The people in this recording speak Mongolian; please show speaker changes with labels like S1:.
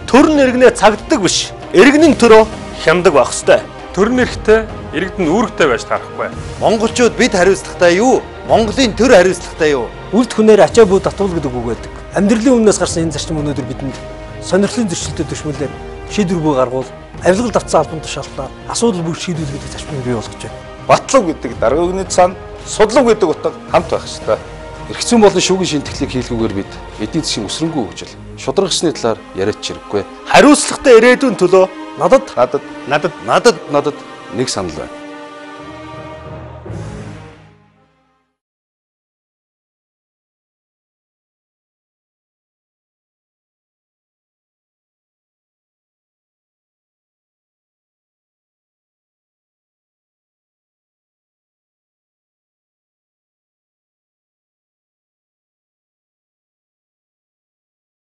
S1: Төр нэргэнээ цагддаг биш. Иргэний төрөө хяндаг байх ёстой.
S2: Төр нэрхтээ иргэдэнд үүрэгтэй байж таарахгүй.
S3: Монголчууд бид хариуцлагатай юу? Монголын төр хариуцлагатай юу?
S4: Үлд хүнээр ачаа бүү татвал гэдэг үг байдаг. Амьдралын өмнөөс гарсан энэ зарчим өнөөдөр бидэнд сонирхлын зөрчилдөд төшмөлөөр шийдвэргүй гаргуул, авилгал давтсан албан тушаалтаар асуудал бүр шийдвэрлэх зарчмыг бий болгож байна.
S5: Батлав гэдэг дарга өгний цаана судлав гэдэг утга хамт байх ёстой.
S6: Эрх зүйн болон шүүгийн шинтгэлийг хийлгүүгээр бид эдийн засгийн өсрөнгөө хөгжил, шударгасны талаар яриач хэрэггүй.
S1: Хариуцлагатай ирээдүйн төлөө
S6: Надад нэг санал байна.